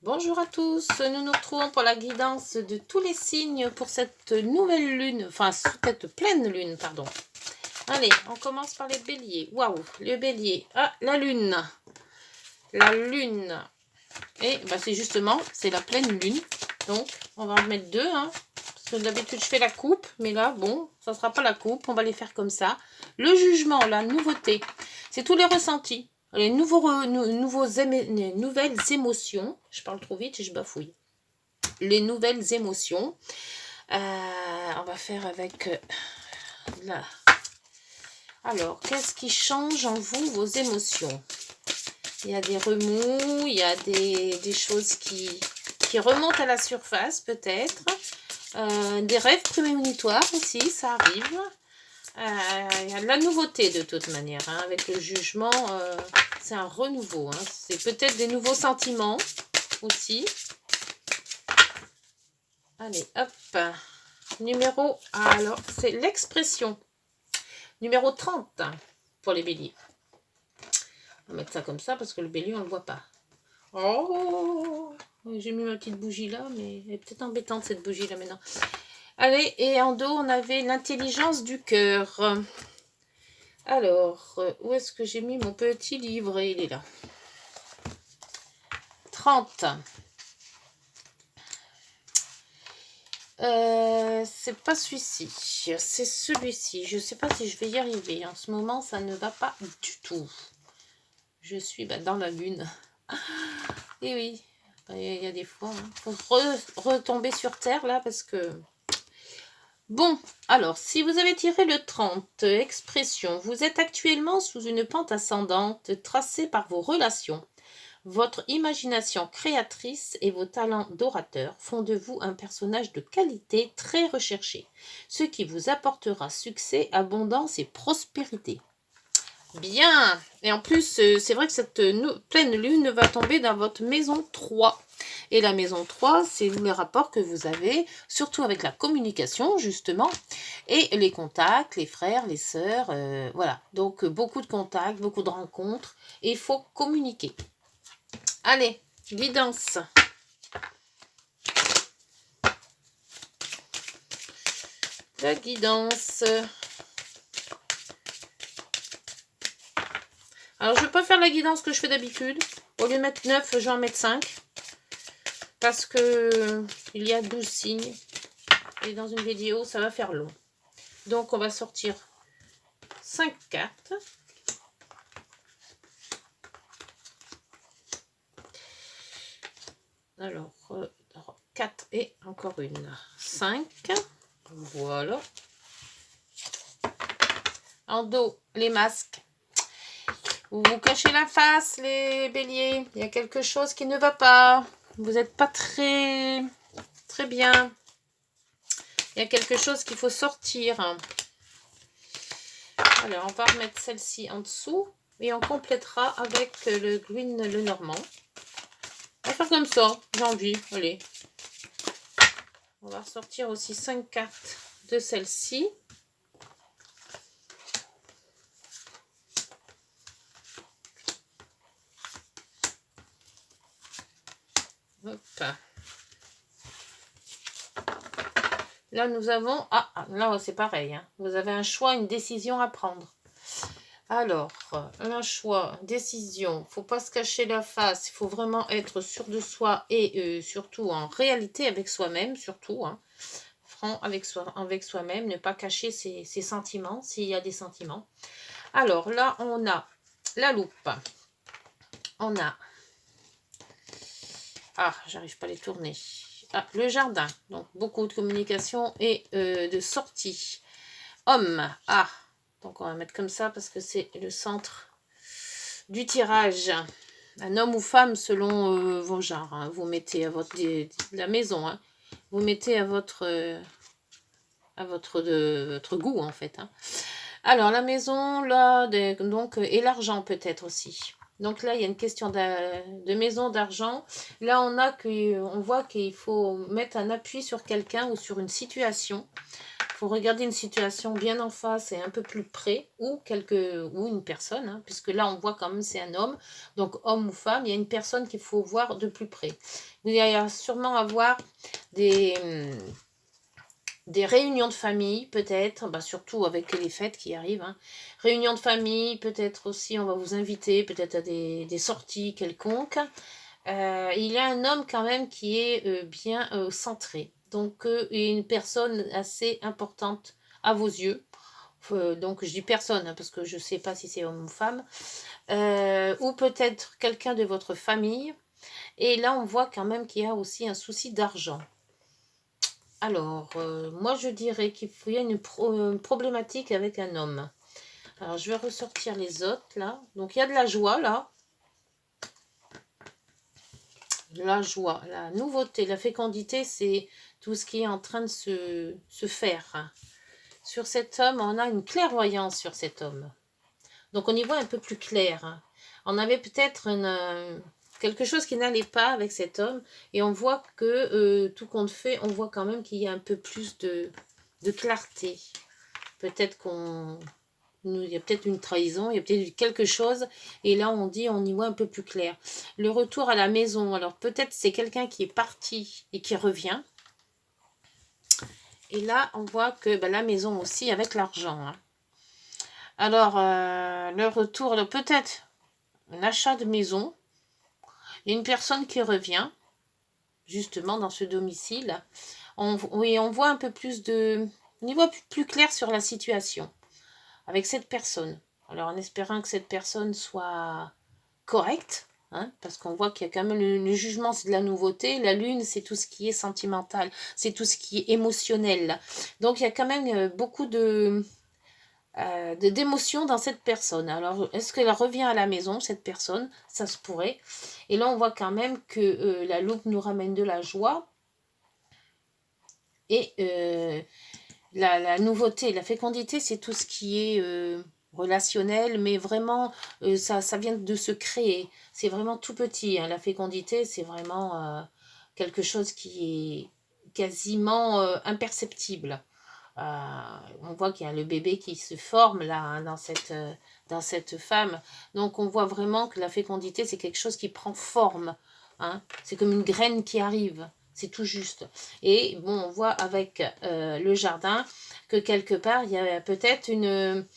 Bonjour à tous, nous nous retrouvons pour la guidance de tous les signes pour cette nouvelle lune, enfin cette pleine lune, pardon. Allez, on commence par les béliers. Waouh, le bélier. Ah, la lune. La lune. Et bah, c'est la pleine lune. Donc, on va en mettre deux, hein. Parce que d'habitude, je fais la coupe. Mais là, bon, ça ne sera pas la coupe. On va les faire comme ça. Le jugement, la nouveauté. C'est tous les ressentis. Les nouvelles émotions. Je parle trop vite et je bafouille. Les nouvelles émotions. On va faire avec la... Alors, qu'est-ce qui change en vous, vos émotions? Il y a des remous, il y a des choses qui remontent à la surface, peut-être. Des rêves prémonitoires aussi, ça arrive. Il y a de la nouveauté de toute manière. Hein. Avec le jugement, c'est un renouveau. Hein. C'est peut-être des nouveaux sentiments aussi. Allez, hop. Numéro, alors, c'est l'expression. Numéro 30 pour les béliers. On va mettre ça comme ça parce que le bélier, on ne le voit pas. Oh, j'ai mis ma petite bougie là, mais elle est peut-être embêtante cette bougie là maintenant. Allez, et en dos, on avait l'intelligence du cœur. Alors, où est-ce que j'ai mis mon petit livret? Il est là. 30. C'est pas celui-ci, c'est celui-ci. Je sais pas si je vais y arriver. En ce moment, ça ne va pas du tout. Je suis dans la lune. Et oui, il y a des fois, il faut retomber sur terre là parce que... Bon, alors, si vous avez tiré le 30, expression, vous êtes actuellement sous une pente ascendante tracée par vos relations. Votre imagination créatrice et vos talents d'orateur font de vous un personnage de qualité très recherché, ce qui vous apportera succès, abondance et prospérité. Bien, et en plus, c'est vrai que cette pleine lune va tomber dans votre maison 3. Et la maison 3, c'est les rapports que vous avez, surtout avec la communication, justement, et les contacts, les frères, les sœurs, voilà. Donc, beaucoup de contacts, beaucoup de rencontres, et il faut communiquer. Allez, guidance. La guidance. Alors, je ne vais pas faire la guidance que je fais d'habitude. Au lieu de mettre 9, je vais en mettre 5. Parce que il y a 12 signes. Et dans une vidéo, ça va faire long. Donc, on va sortir 5 cartes. Alors, 4 et encore une. 5. Voilà. En dos, les masques. Vous vous cachez la face, les béliers. Il y a quelque chose qui ne va pas. Vous n'êtes pas très bien. Il y a quelque chose qu'il faut sortir. Alors, on va remettre celle-ci en dessous. Et on complétera avec le green, le normand. On va faire comme ça. J'ai envie. Allez. On va ressortir aussi 5 cartes de celle-ci. Hop. Là, nous avons... Ah, là, c'est pareil. Hein. Vous avez un choix, une décision à prendre. Alors, un choix, décision. Il ne faut pas se cacher la face. Il faut vraiment être sûr de soi et surtout en réalité avec soi-même, surtout. Hein. Franc avec soi-même. Ne pas cacher ses sentiments, s'il y a des sentiments. Alors, là, on a la loupe. On a... Ah, j'arrive pas à les tourner. Ah, le jardin. Donc, beaucoup de communication et de sortie. Homme. Ah, donc on va mettre comme ça parce que c'est le centre du tirage. Un homme ou femme selon vos genres. Hein. Vous mettez à votre... la maison. Hein. Vous mettez à votre goût, en fait. Hein. Alors, la maison, là, donc, et l'argent peut-être aussi. Donc là, il y a une question de maison, d'argent. Là, on voit qu'il faut mettre un appui sur quelqu'un ou sur une situation. Il faut regarder une situation bien en face et un peu plus près, ou une personne, hein, puisque là, on voit quand même c'est un homme. Donc, homme ou femme, il y a une personne qu'il faut voir de plus près. Il y a sûrement avoir des réunions de famille, peut-être, bah surtout avec les fêtes qui arrivent. Hein. Réunions de famille, peut-être aussi, on va vous inviter, peut-être à des sorties quelconques. Il y a un homme quand même qui est bien centré. Donc, une personne assez importante à vos yeux. Donc, je dis personne, hein, parce que je ne sais pas si c'est homme ou femme. Ou peut-être quelqu'un de votre famille. Et là, on voit quand même qu'il y a aussi un souci d'argent. Alors, moi je dirais qu'il y a une problématique avec un homme. Alors, je vais ressortir les autres là. Donc, il y a de la joie là. La joie, la nouveauté, la fécondité, c'est tout ce qui est en train de se faire. Sur cet homme, on a une clairvoyance sur cet homme. Donc, on y voit un peu plus clair. On avait peut-être quelque chose qui n'allait pas avec cet homme. Et on voit que tout compte fait, on voit quand même qu'il y a un peu plus de clarté. Peut-être il y a peut-être une trahison, il y a peut-être quelque chose, et là on y voit un peu plus clair. Le retour à la maison, alors peut-être c'est quelqu'un qui est parti et qui revient. Et là on voit que la maison aussi avec l'argent. Hein. Alors le retour, peut-être un achat de maison, il y a une personne qui revient, justement dans ce domicile. Oui, on voit un peu plus on y voit plus clair sur la situation. Avec cette personne. Alors, en espérant que cette personne soit correcte, hein, parce qu'on voit qu'il y a quand même le jugement, c'est de la nouveauté. La lune, c'est tout ce qui est sentimental, c'est tout ce qui est émotionnel. Donc, il y a quand même beaucoup d'émotions dans cette personne. Alors, est-ce qu'elle revient à la maison, cette personne? Ça se pourrait. Et là, on voit quand même que la loupe nous ramène de la joie. Et la nouveauté, la fécondité, c'est tout ce qui est relationnel, mais vraiment, ça vient de se créer. C'est vraiment tout petit. Hein. La fécondité, c'est vraiment quelque chose qui est quasiment imperceptible. On voit qu'il y a le bébé qui se forme là, hein, dans cette femme. Donc, on voit vraiment que la fécondité, c'est quelque chose qui prend forme. Hein. C'est comme une graine qui arrive. C'est tout juste. Et bon, on voit avec le jardin que quelque part, il y a peut-être une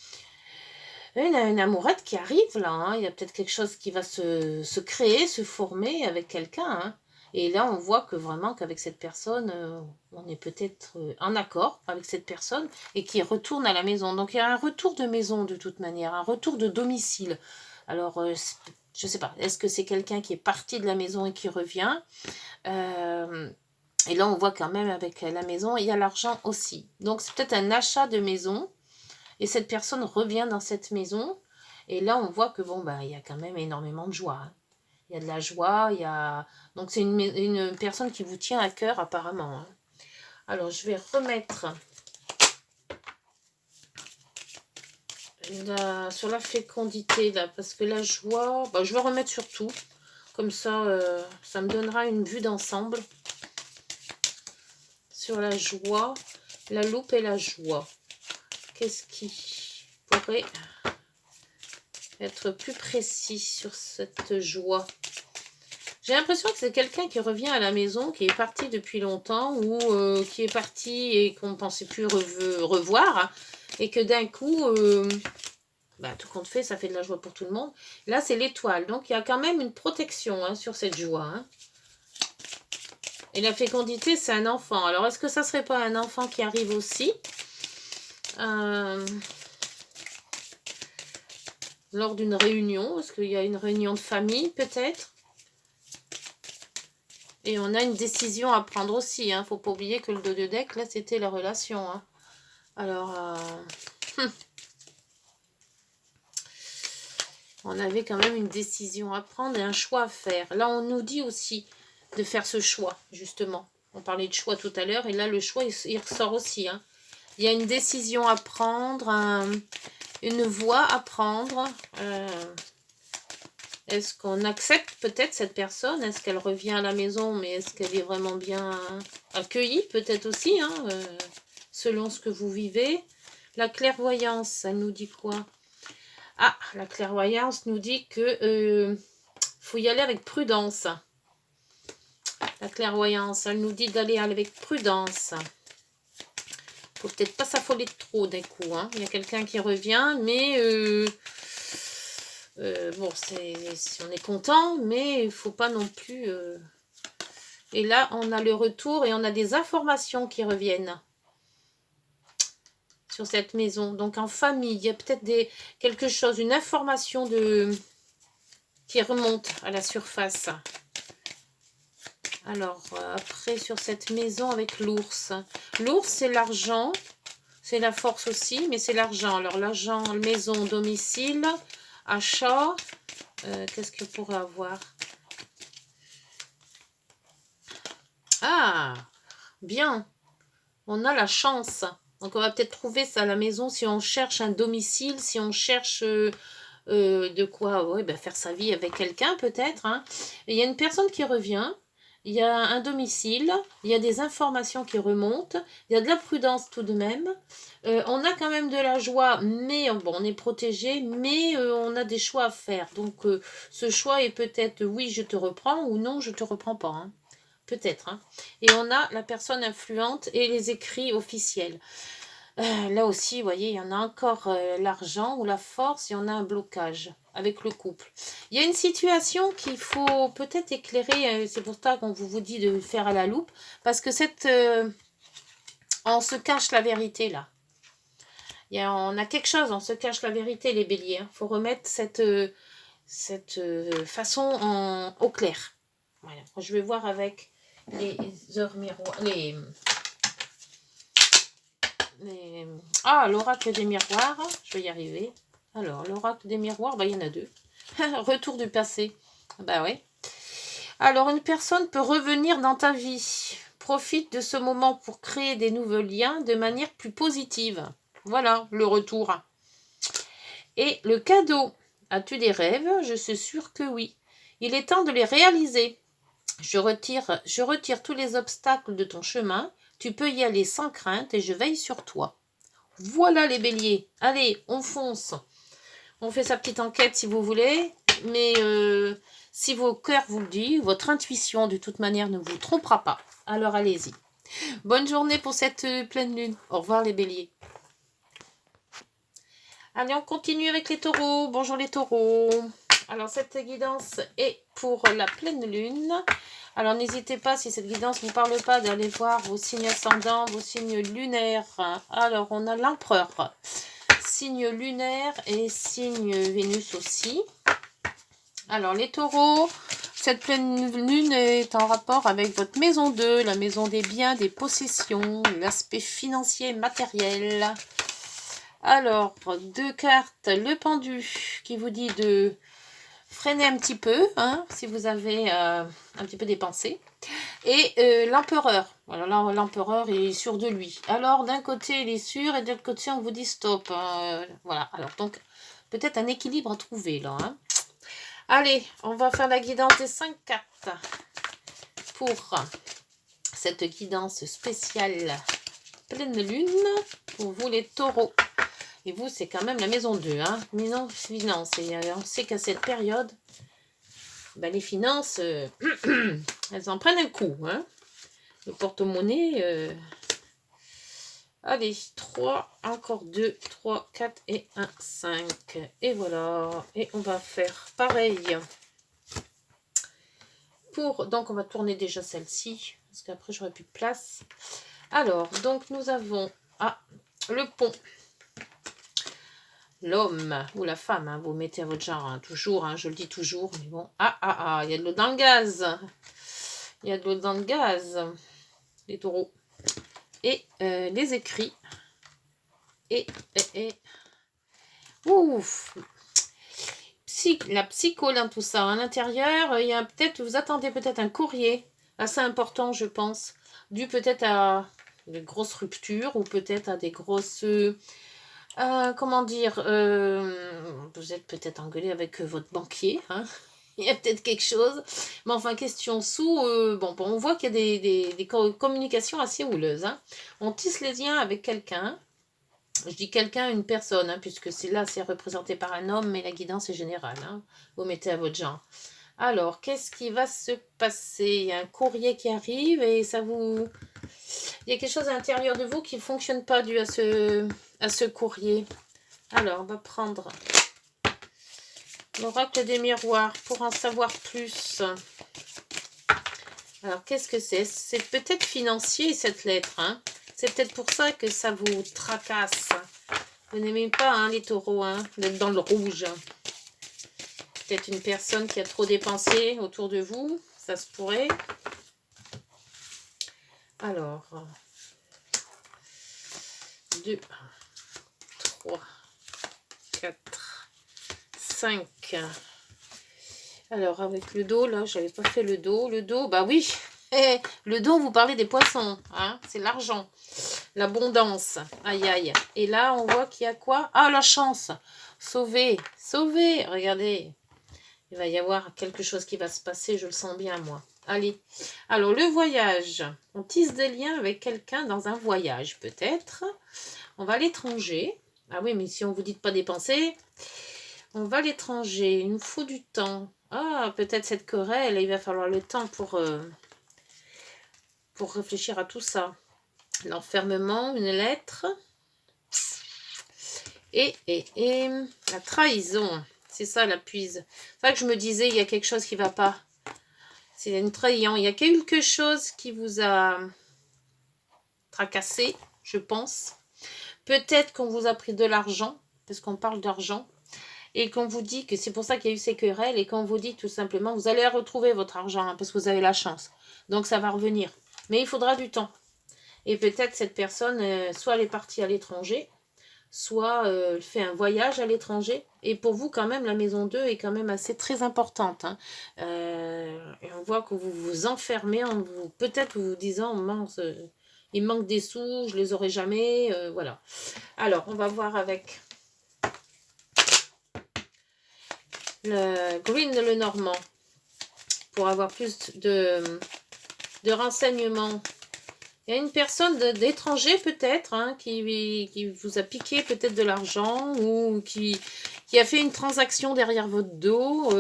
amourette qui arrive là. Hein. Il y a peut-être quelque chose qui va se créer, se former avec quelqu'un. Hein. Et là, on voit que vraiment qu'avec cette personne, on est peut-être en accord avec cette personne et qui retourne à la maison. Donc, il y a un retour de maison de toute manière, un retour de domicile. Alors, je ne sais pas, est-ce que c'est quelqu'un qui est parti de la maison et qui revient et là, on voit quand même avec la maison, il y a l'argent aussi. Donc, c'est peut-être un achat de maison. Et cette personne revient dans cette maison. Et là, on voit que, bon, il y a quand même énormément de joie. Hein. Il y a de la joie, il y a... Donc, c'est une personne qui vous tient à cœur, apparemment. Hein. Alors, je vais remettre sur la fécondité, là, parce que la joie... je vais remettre sur tout. Comme ça, ça me donnera une vue d'ensemble. Sur la joie, la loupe et la joie. Qu'est-ce qui pourrait être plus précis sur cette joie? J'ai l'impression que c'est quelqu'un qui revient à la maison, qui est parti depuis longtemps, ou qui est parti et qu'on ne pensait plus revoir, hein, et que d'un coup, tout compte fait, ça fait de la joie pour tout le monde. Là, c'est l'étoile, donc il y a quand même une protection hein, sur cette joie. Hein. Et la fécondité, c'est un enfant. Alors, est-ce que ça serait pas un enfant qui arrive aussi lors d'une réunion? Est-ce qu'il y a une réunion de famille, peut-être? Et on a une décision à prendre aussi. Il ne faut pas oublier que le dos de deck, là, c'était la relation. Hein. Alors, on avait quand même une décision à prendre et un choix à faire. Là, on nous dit aussi de faire ce choix, justement. On parlait de choix tout à l'heure, et là, le choix, il ressort aussi. Hein. Il y a une décision à prendre, une voie à prendre. Est-ce qu'on accepte peut-être cette personne? Est-ce qu'elle revient à la maison, mais est-ce qu'elle est vraiment bien accueillie? Peut-être aussi, hein, selon ce que vous vivez. La clairvoyance, elle nous dit quoi? Ah, la clairvoyance nous dit que faut y aller avec prudence. La clairvoyance, elle nous dit d'aller avec prudence. Faut peut-être pas s'affoler de trop d'un coup. Hein. Il y a quelqu'un qui revient, mais bon, on est content, mais il faut pas non plus. Et là, on a le retour et on a des informations qui reviennent sur cette maison. Donc en famille, il y a peut-être quelque chose, une information qui remonte à la surface. Alors, après, sur cette maison avec l'ours. L'ours, c'est l'argent. C'est la force aussi, mais c'est l'argent. Alors, l'argent, maison, domicile, achat. Qu'est-ce qu'il pourrait avoir? Ah, bien. On a la chance. Donc, on va peut-être trouver ça à la maison si on cherche un domicile, si on cherche de quoi faire sa vie avec quelqu'un, peut-être. Hein. Il y a une personne qui revient. Il y a un domicile, il y a des informations qui remontent, il y a de la prudence tout de même. On a quand même de la joie, mais bon, on est protégé, mais on a des choix à faire. Donc, ce choix est peut-être oui, je te reprends ou non, je te reprends pas. Hein. Peut-être. Hein. Et on a la personne influente et les écrits officiels. Là aussi, vous voyez, il y en a encore l'argent ou la force, il y en a un blocage avec le couple. Il y a une situation qu'il faut peut-être éclairer, c'est pour ça qu'on vous dit de faire à la loupe, parce que on se cache la vérité là. On a quelque chose, on se cache la vérité les béliers. Il faut remettre cette façon au clair. Voilà. Je vais voir avec les heures miroirs, Ah, l'oracle des miroirs, je vais y arriver. Alors, l'oracle des miroirs, il y en a deux. Retour du passé. Bah ouais. Alors, une personne peut revenir dans ta vie. Profite de ce moment pour créer des nouveaux liens de manière plus positive. Voilà, le retour. Et le cadeau. As-tu des rêves? Je suis sûre que oui. Il est temps de les réaliser. Je retire tous les obstacles de ton chemin. Tu peux y aller sans crainte et je veille sur toi. Voilà les béliers. Allez, on fonce. On fait sa petite enquête si vous voulez. Mais si vos cœurs vous le disent, votre intuition de toute manière ne vous trompera pas. Alors allez-y. Bonne journée pour cette pleine lune. Au revoir les béliers. Allez, on continue avec les taureaux. Bonjour les taureaux. Alors cette guidance est pour la pleine lune. Alors n'hésitez pas, si cette guidance ne vous parle pas, d'aller voir vos signes ascendants, vos signes lunaires. Alors on a l'empereur, signe lunaire et signe Vénus aussi. Alors les taureaux, cette pleine lune est en rapport avec votre maison 2, la maison des biens, des possessions, l'aspect financier, matériel. Alors, deux cartes, le pendu qui vous dit de freiner un petit peu, hein, si vous avez un petit peu dépensé. Et l'empereur. Voilà, l'empereur est sûr de lui. Alors, d'un côté, il est sûr, et de l'autre côté, on vous dit stop. Voilà, alors donc, peut-être un équilibre à trouver, là. Hein. Allez, on va faire la guidance des 5 cartes pour cette guidance spéciale pleine lune pour vous, les taureaux. Et vous, c'est quand même la maison 2. Hein. Mais non, finance. Et on sait qu'à cette période, les finances, elles en prennent un coup. Hein. Le porte-monnaie. Allez, 3, encore 2, 3, 4 et 1, 5. Et voilà. Et on va faire pareil. Donc, on va tourner déjà celle-ci. Parce qu'après, j'aurai plus de place. Alors, donc, nous avons le pont. L'homme ou la femme, hein, vous mettez à votre genre, hein, toujours, hein, je le dis toujours, mais bon. Il y a de l'eau dans le gaz. Il y a de l'eau dans le gaz. Les taureaux. Et les écrits. Et. Ouf. La psycho dans tout ça. À l'intérieur, il y a peut-être, vous attendez peut-être un courrier assez important, je pense. Dû peut-être à de grosses ruptures ou peut-être à des grosses... comment dire, vous êtes peut-être engueulé avec votre banquier, hein, il y a peut-être quelque chose. Mais enfin, question sous, bon, on voit qu'il y a des communications assez houleuses. Hein. On tisse les liens avec quelqu'un. Je dis quelqu'un, une personne, hein, puisque c'est représenté par un homme, mais la guidance est générale. Hein. Vous mettez à votre genre. Alors, qu'est-ce qui va se passer? Il y a un courrier qui arrive et ça vous... Il y a quelque chose à l'intérieur de vous qui ne fonctionne pas dû à ce courrier. Alors, on va prendre l'oracle des miroirs pour en savoir plus. Alors, qu'est-ce que c'est? C'est peut-être financier, cette lettre. Hein. C'est peut-être pour ça que ça vous tracasse. Vous n'aimez pas, hein, les taureaux, hein, d'être dans le rouge. Peut-être une personne qui a trop dépensé autour de vous. Ça se pourrait. Alors, 2, 3, 4, 5. Alors, avec le dos, là, j'avais pas fait le dos. Le dos, bah oui. Le dos, vous parlez des poissons. Hein, c'est l'argent. L'abondance. Aïe, aïe. Et là, on voit qu'il y a quoi? Ah, la chance. Sauver. Sauver. Regardez. Il va y avoir quelque chose qui va se passer. Je le sens bien, moi. Allez. Alors, le voyage. On tisse des liens avec quelqu'un dans un voyage, peut-être. On va à l'étranger. Ah oui, mais si on vous dit de pas dépenser, on va à l'étranger. Il nous faut du temps. Ah, peut-être cette querelle, il va falloir le temps pour réfléchir à tout ça. L'enfermement, une lettre. Et la trahison. C'est ça, la puise. C'est ça que je me disais, il y a quelque chose qui ne va pas. C'est une trahison. Il y a quelque chose qui vous a tracassé, je pense. Peut-être qu'on vous a pris de l'argent, parce qu'on parle d'argent. Et qu'on vous dit que c'est pour ça qu'il y a eu ces querelles. Et qu'on vous dit tout simplement, vous allez retrouver votre argent, hein, parce que vous avez la chance. Donc ça va revenir. Mais il faudra du temps. Et peut-être cette personne, soit elle est partie à l'étranger, soit fait un voyage à l'étranger. Et pour vous, quand même, la maison 2 est quand même assez très importante. Hein. Et on voit que vous vous enfermez en vous, peut-être vous disant, il manque des sous, je les aurai jamais. Voilà. Alors, on va voir avec le Green le Normand pour avoir plus de renseignements. Il y a une personne d'étranger peut-être hein, qui vous a piqué peut-être de l'argent ou qui a fait une transaction derrière votre dos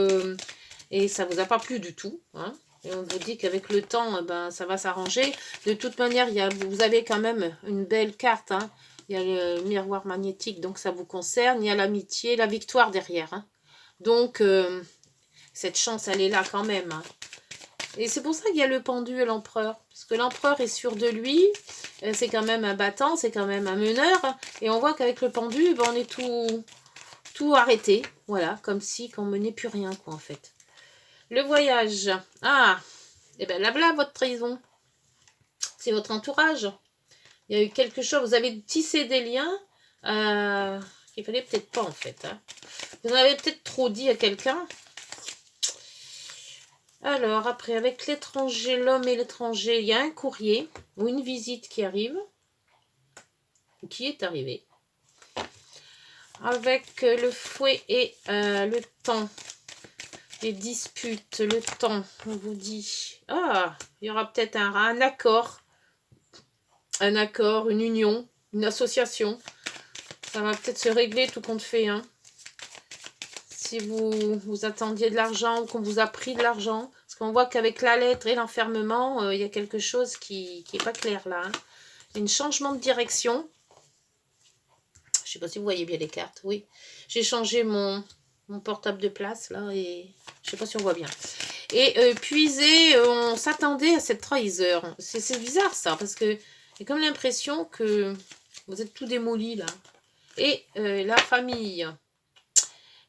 et ça ne vous a pas plu du tout. Hein. Et on vous dit qu'avec le temps, ben, ça va s'arranger. De toute manière, vous avez quand même une belle carte. Hein. Il y a le miroir magnétique, donc ça vous concerne. Il y a l'amitié, la victoire derrière. Hein. Donc, cette chance, elle est là quand même. Hein. Et c'est pour ça qu'il y a le pendu et l'empereur. Parce que l'empereur est sûr de lui. C'est quand même un battant, c'est quand même un meneur. Et on voit qu'avec le pendu, ben, on est tout arrêté. Voilà, comme si on menait plus rien, quoi, en fait. Le voyage. Ah, et bien là, votre trahison. C'est votre entourage. Il y a eu quelque chose. Vous avez tissé des liens qu'il fallait peut-être pas, en fait. Hein. Vous en avez peut-être trop dit à quelqu'un. Alors, après, avec l'étranger, l'homme et l'étranger, il y a un courrier ou une visite qui arrive, ou qui est arrivée. Avec le fouet et le temps, les disputes, le temps, on vous dit, ah, il y aura peut-être un accord, une union, une association. Ça va peut-être se régler tout compte fait, hein. Si vous attendiez de l'argent ou qu'on vous a pris de l'argent. Parce qu'on voit qu'avec la lettre et l'enfermement, il y a quelque chose qui n'est pas clair là. Hein. Il y a un changement de direction. Je ne sais pas si vous voyez bien les cartes. Oui. J'ai changé mon portable de place là et je ne sais pas si on voit bien. Et puiser, on s'attendait à cette trahison. C'est bizarre ça parce que j'ai comme l'impression que vous êtes tout démoli là. Et la famille.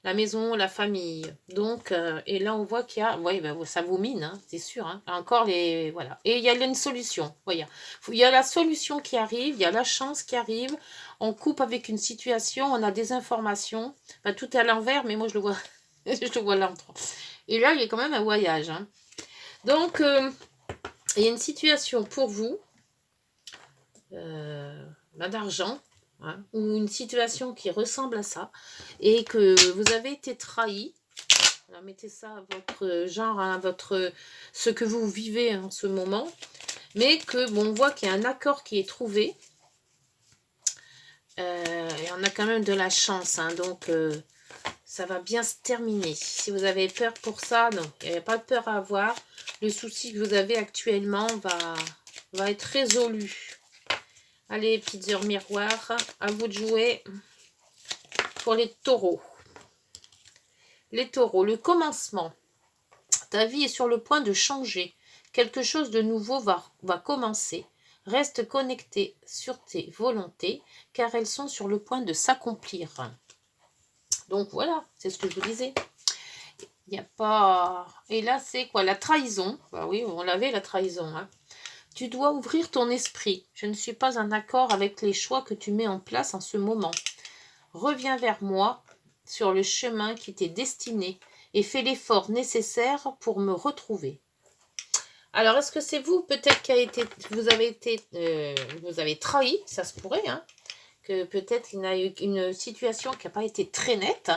La maison, la famille. Donc, et là, on voit qu'il y a... Oui, ben, ça vous mine, hein, c'est sûr. Hein. Encore les... Voilà. Et il y a une solution. Voyez. Il y a la solution qui arrive, il y a la chance qui arrive. On coupe avec une situation, on a des informations. Ben, tout est à l'envers, mais moi, je le vois, je le vois là. Et là, il y a quand même un voyage. Hein. Donc, il y a une situation pour vous d'argent. Hein, ou une situation qui ressemble à ça et que vous avez été trahi Alors, mettez ça à votre genre, à votre, ce que vous vivez en ce moment. Mais que, bon, on voit qu'il y a un accord qui est trouvé. Et on a quand même de la chance, hein, donc ça va bien se terminer. Si vous avez peur pour ça, non, il n'y a pas de peur à avoir. Le souci que vous avez actuellement va être résolu. Allez, petites heures miroirs, à vous de jouer pour les taureaux. Les taureaux, le commencement. Ta vie est sur le point de changer. Quelque chose de nouveau va commencer. Reste connecté sur tes volontés, car elles sont sur le point de s'accomplir. Donc voilà, c'est ce que je vous disais. Il n'y a pas... Et là, c'est quoi? La trahison. Bah oui, on l'avait, la trahison. Hein. Tu dois ouvrir ton esprit. Je ne suis pas en accord avec les choix que tu mets en place en ce moment. Reviens vers moi sur le chemin qui t'est destiné et fais l'effort nécessaire pour me retrouver. Alors, est-ce que c'est vous, peut-être, vous avez trahi, ça se pourrait, hein, que peut-être il y a eu une situation qui n'a pas été très nette,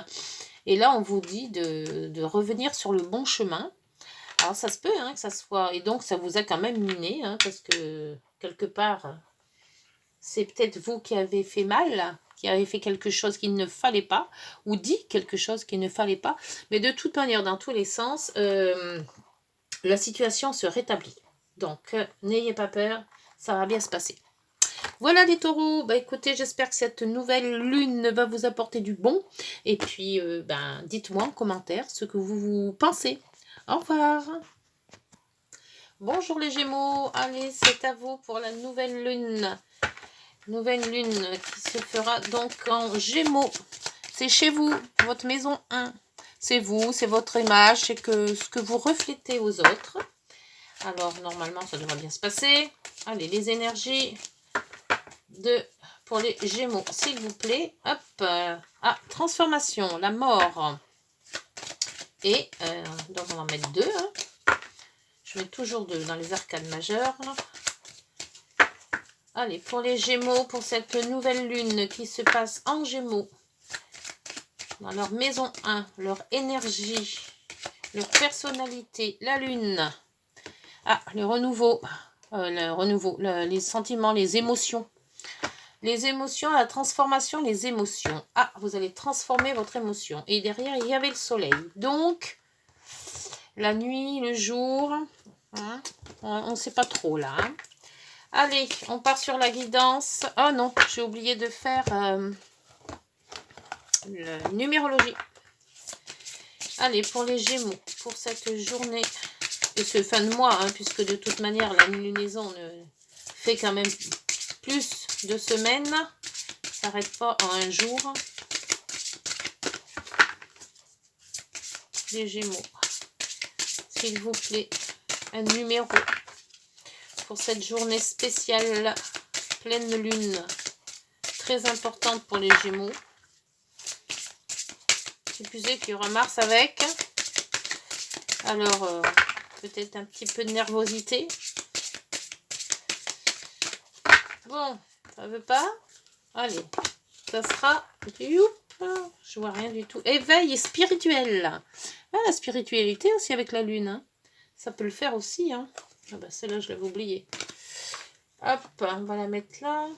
et là, on vous dit de revenir sur le bon chemin. Alors, ça se peut, hein, que ça soit, et donc, ça vous a quand même miné, hein, parce que, quelque part, c'est peut-être vous qui avez fait mal, qui avez fait quelque chose qu'il ne fallait pas, ou dit quelque chose qu'il ne fallait pas, mais de toute manière, dans tous les sens, la situation se rétablit. Donc, n'ayez pas peur, ça va bien se passer. Voilà les taureaux, bah écoutez, j'espère que cette nouvelle lune va vous apporter du bon. Et puis, dites-moi en commentaire ce que vous pensez. Au revoir. Bonjour les Gémeaux, allez, c'est à vous pour la nouvelle lune. Nouvelle lune qui se fera donc en Gémeaux. C'est chez vous, votre maison 1. C'est vous, c'est votre image, c'est ce que vous reflétez aux autres. Alors, normalement, ça devrait bien se passer. Allez, les énergies pour les Gémeaux, s'il vous plaît. Hop. Transformation, la mort. Et, donc, on va en mettre 2. Hein. Je mets toujours 2 dans les arcades majeures. Allez, pour les Gémeaux, pour cette nouvelle lune qui se passe en Gémeaux, dans leur maison 1, leur énergie, leur personnalité, la lune. Le renouveau, les sentiments, les émotions. Les émotions, la transformation, les émotions. Vous allez transformer votre émotion. Et derrière, il y avait le soleil. Donc, la nuit, le jour, hein, on ne sait pas trop là. Hein. Allez, on part sur la guidance. Oh non, j'ai oublié de faire la numérologie. Allez, pour les Gémeaux, pour cette journée, et ce fin de mois, hein, puisque de toute manière, la lunaison fait quand même plus de semaines. Ça n'arrête pas en un jour. Les Gémeaux, s'il vous plaît, un numéro pour cette journée spéciale pleine lune, très importante pour les Gémeaux. Qui plus est qu'il y aura Mars avec. Alors, peut-être un petit peu de nervosité. Bon, ça veut pas. Allez, ça sera... Je vois rien du tout. Éveil spirituel. La spiritualité aussi avec la lune. Hein. Ça peut le faire aussi. Hein. Celle-là, je l'avais oublié. Hop, on va la mettre là.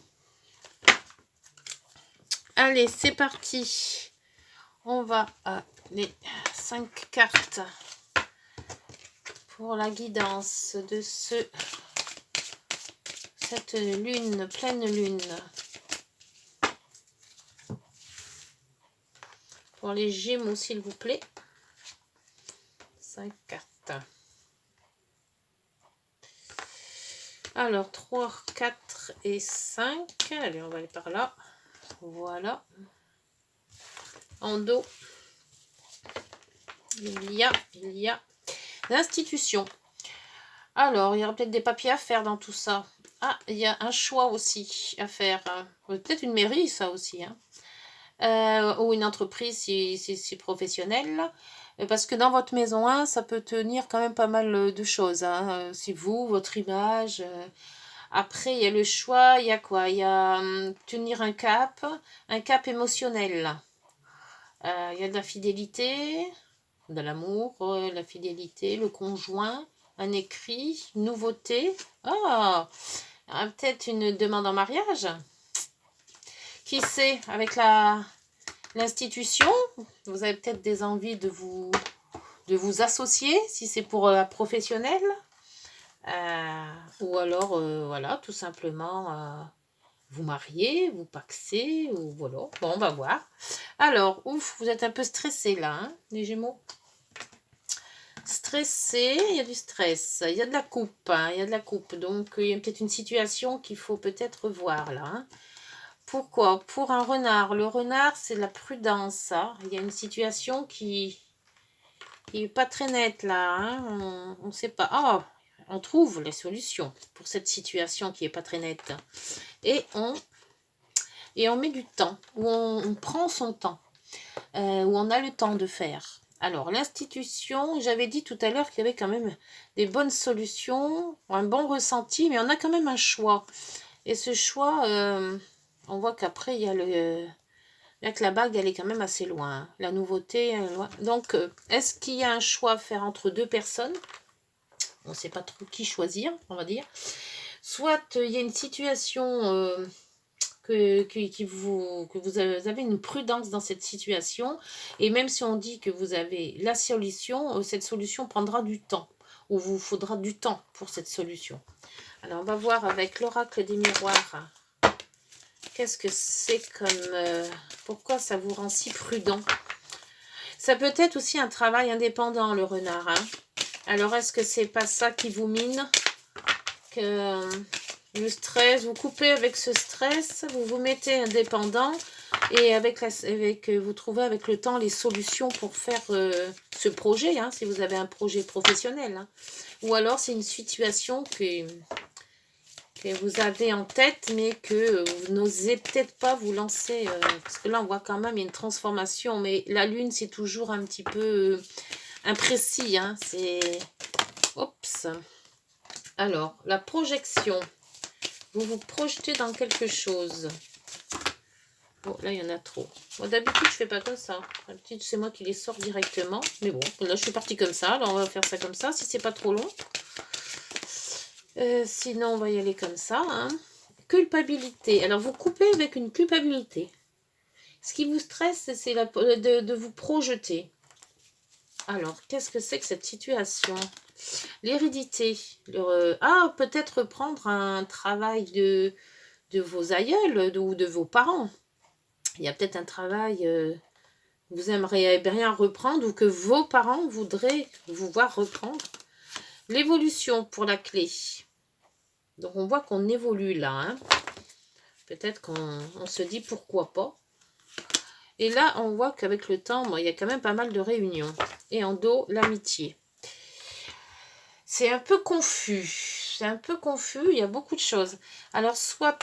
Allez, c'est parti. On va à les 5 cartes pour la guidance de cette lune, pleine lune. Pour les Gémeaux, s'il vous plaît. 5 cartes. Alors, 3, 4 et 5. Allez, on va aller par là. Voilà. En dos, il y a l'institution. Alors, il y aura peut-être des papiers à faire dans tout ça. Il y a un choix aussi à faire. Peut-être une mairie, ça aussi. Hein. Ou une entreprise si c'est professionnel. Parce que dans votre maison 1, ça peut tenir quand même pas mal de choses. Hein. C'est vous, votre image. Après, il y a le choix. Il y a quoi? Il y a tenir un cap émotionnel. Il y a de la fidélité. de l'amour, la fidélité, le conjoint, un écrit, une nouveauté. Ah, peut-être une demande en mariage. Qui sait, avec l'institution, vous avez peut-être des envies de vous associer, si c'est pour la professionnelle. Ou alors, voilà, tout simplement vous marier, vous paxer, ou voilà. Bon, on va voir. Alors, ouf, vous êtes un peu stressé là, hein, les Gémeaux. Stressé, il y a du stress, il y a de la coupe, hein, il y a de la coupe. Donc, il y a peut-être une situation qu'il faut peut-être voir là. Hein. Pourquoi? Pour un renard. Le renard, c'est la prudence. Hein. Il y a une situation qui n'est pas très nette là. Hein. On ne sait pas. Oh, on trouve les solutions pour cette situation qui n'est pas très nette. Et on met du temps, où on prend son temps, où on a le temps de faire. Alors, l'institution, j'avais dit tout à l'heure qu'il y avait quand même des bonnes solutions, un bon ressenti, mais on a quand même un choix. Et ce choix, on voit qu'après, il y a que la bague, elle est quand même assez loin. La nouveauté, elle est loin. Donc, est-ce qu'il y a un choix à faire entre deux personnes? On ne sait pas trop qui choisir, on va dire. Soit il y a une situation que vous avez une prudence dans cette situation. Et même si on dit que vous avez la solution, cette solution prendra du temps. Ou vous faudra du temps pour cette solution. Alors, on va voir avec l'oracle des miroirs. Qu'est-ce que c'est comme... pourquoi ça vous rend si prudent? Ça peut être aussi un travail indépendant, le renard. Hein. Alors, est-ce que c'est pas ça qui vous mine? Que le stress, vous coupez avec ce stress, vous vous mettez indépendant et vous trouvez avec le temps les solutions pour faire ce projet, hein, si vous avez un projet professionnel. Hein. Ou alors, c'est une situation que vous avez en tête, mais que vous n'osez peut-être pas vous lancer. Parce que là, on voit quand même une transformation. Mais la lune, c'est toujours un petit peu imprécis. Hein, c'est... Oups. Alors, la projection. Vous vous projetez dans quelque chose. Bon, là, il y en a trop. Moi, d'habitude, je fais pas comme ça. D'habitude, c'est moi qui les sors directement. Mais bon, là, je suis partie comme ça. Alors, on va faire ça comme ça, si c'est pas trop long. Sinon, on va y aller comme ça. Hein. Culpabilité. Alors, vous coupez avec une culpabilité. Ce qui vous stresse, c'est de vous projeter. Alors, qu'est-ce que c'est que cette situation? L'hérédité. Peut-être reprendre un travail de vos aïeuls ou de vos parents. Il y a peut-être un travail que vous aimeriez bien reprendre ou que vos parents voudraient vous voir reprendre. L'évolution pour la clé. Donc, on voit qu'on évolue là. Hein. Peut-être qu'on se dit pourquoi pas. Et là, on voit qu'avec le temps, bon, il y a quand même pas mal de réunions. Et en dos, l'amitié. C'est un peu confus. C'est un peu confus, il y a beaucoup de choses. Alors, soit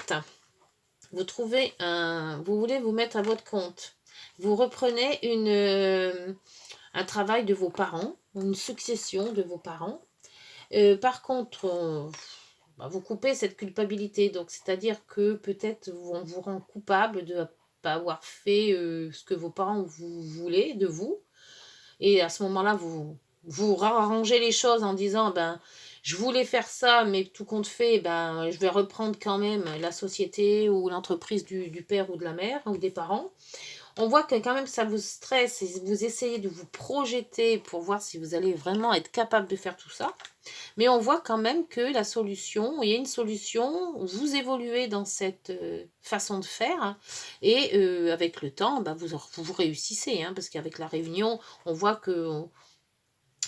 vous trouvez vous voulez vous mettre à votre compte. Vous reprenez un travail de vos parents, une succession de vos parents. Par contre, vous coupez cette culpabilité. Donc, c'est-à-dire que peut-être on vous rend coupable de ne pas avoir fait ce que vos parents vous voulaient de vous. Et à ce moment-là, vous arrangez les choses en disant, je voulais faire ça, mais tout compte fait, je vais reprendre quand même la société ou l'entreprise du père ou de la mère ou des parents. On voit que quand même ça vous stresse et vous essayez de vous projeter pour voir si vous allez vraiment être capable de faire tout ça. Mais on voit quand même que la solution, il y a une solution, vous évoluez dans cette façon de faire hein, et avec le temps, vous réussissez hein, parce qu'avec la réunion, on voit que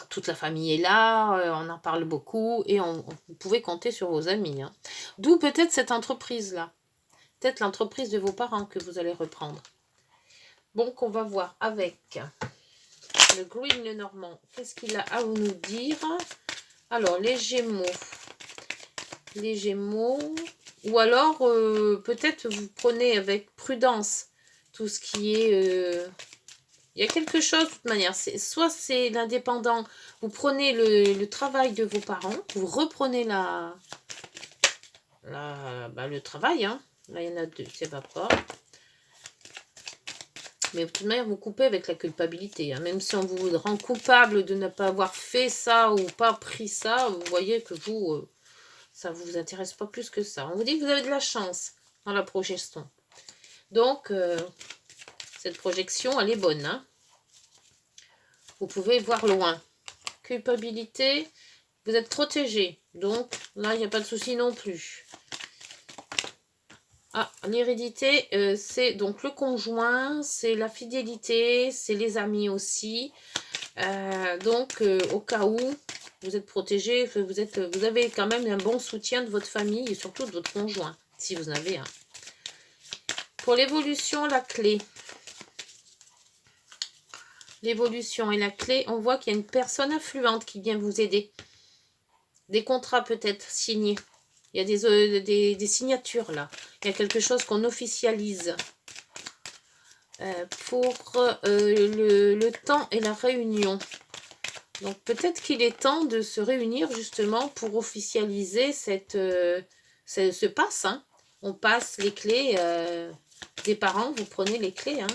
toute la famille est là, on en parle beaucoup et vous pouvez compter sur vos amis. Hein. D'où peut-être cette entreprise-là, peut-être l'entreprise de vos parents que vous allez reprendre. Donc, on va voir avec le Green le Normand. Qu'est-ce qu'il a à nous dire? Alors, les Gémeaux. Les Gémeaux. Ou alors, peut-être vous prenez avec prudence tout ce qui est... Il y a quelque chose, de toute manière. Soit c'est l'indépendant. Vous prenez le travail de vos parents. Vous reprenez le travail. Hein. Là, il y en a deux. C'est pas. Mais de toute manière, vous coupez avec la culpabilité. Hein. Même si on vous rend coupable de ne pas avoir fait ça ou pas pris ça, vous voyez que vous, ça ne vous intéresse pas plus que ça. On vous dit que vous avez de la chance dans la projection. Donc, cette projection, elle est bonne. Hein. Vous pouvez voir loin. Culpabilité, vous êtes protégé. Donc, là, il n'y a pas de souci non plus. Ah, l'hérédité, c'est donc le conjoint, c'est la fidélité, c'est les amis aussi. Donc, au cas où vous êtes protégé, vous avez quand même un bon soutien de votre famille et surtout de votre conjoint, si vous en avez un. Pour l'évolution, la clé. L'évolution et la clé, on voit qu'il y a une personne influente qui vient vous aider. Des contrats peut-être signés. Il y a des signatures là. Il y a quelque chose qu'on officialise. Pour le temps et la réunion. Donc peut-être qu'il est temps de se réunir justement pour officialiser ce passe. Hein. On passe les clés des parents, vous prenez les clés. Hein.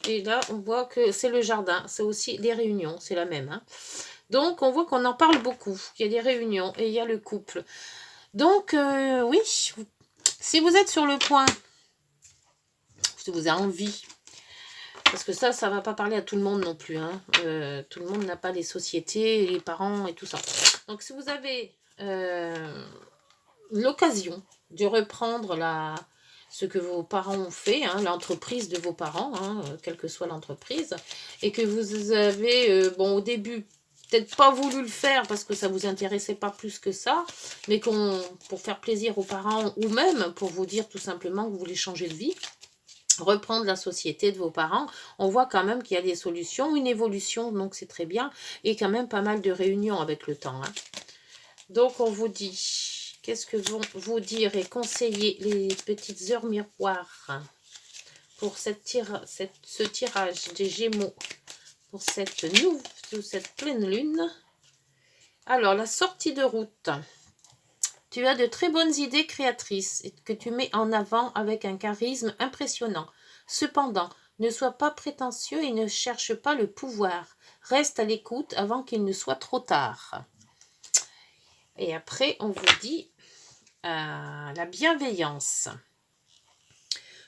Et là, on voit que c'est le jardin, c'est aussi des réunions, c'est la même. Hein. Donc, on voit qu'on en parle beaucoup. Il y a des réunions et il y a le couple. Donc, oui, si vous êtes sur le point, si vous avez envie, parce que ça ne va pas parler à tout le monde non plus. Hein. Tout le monde n'a pas les sociétés, les parents et tout ça. Donc, si vous avez l'occasion de reprendre ce que vos parents ont fait, hein, l'entreprise de vos parents, hein, quelle que soit l'entreprise, et que vous avez, bon, au début, peut-être pas voulu le faire parce que ça vous intéressait pas plus que ça, mais pour faire plaisir aux parents ou même pour vous dire tout simplement que vous voulez changer de vie, reprendre la société de vos parents, on voit quand même qu'il y a des solutions, une évolution, donc c'est très bien, et quand même pas mal de réunions avec le temps. Hein. Donc on vous dit, qu'est-ce que vont vous dire et conseiller les petites heures miroirs pour ce tirage des Gémeaux, pour cette pleine lune. Alors, la sortie de route. Tu as de très bonnes idées créatrices que tu mets en avant avec un charisme impressionnant. Cependant, ne sois pas prétentieux et ne cherche pas le pouvoir. Reste à l'écoute avant qu'il ne soit trop tard. Et après, on vous dit la bienveillance.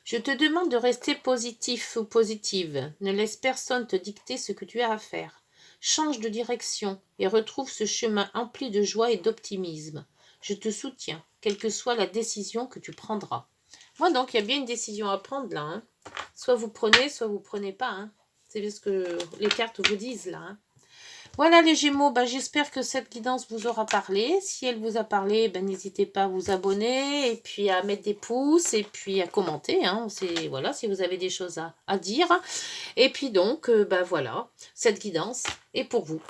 Je te demande de rester positif ou positive. Ne laisse personne te dicter ce que tu as à faire. Change de direction et retrouve ce chemin empli de joie et d'optimisme. Je te soutiens, quelle que soit la décision que tu prendras. Moi, donc, il y a bien une décision à prendre là. Hein. Soit vous prenez pas. Hein. C'est ce que les cartes vous disent là. Hein. Voilà les Gémeaux, j'espère que cette guidance vous aura parlé. Si elle vous a parlé, n'hésitez pas à vous abonner et puis à mettre des pouces et puis à commenter. Hein. Voilà, si vous avez des choses à dire. Et puis donc, voilà, cette guidance est pour vous.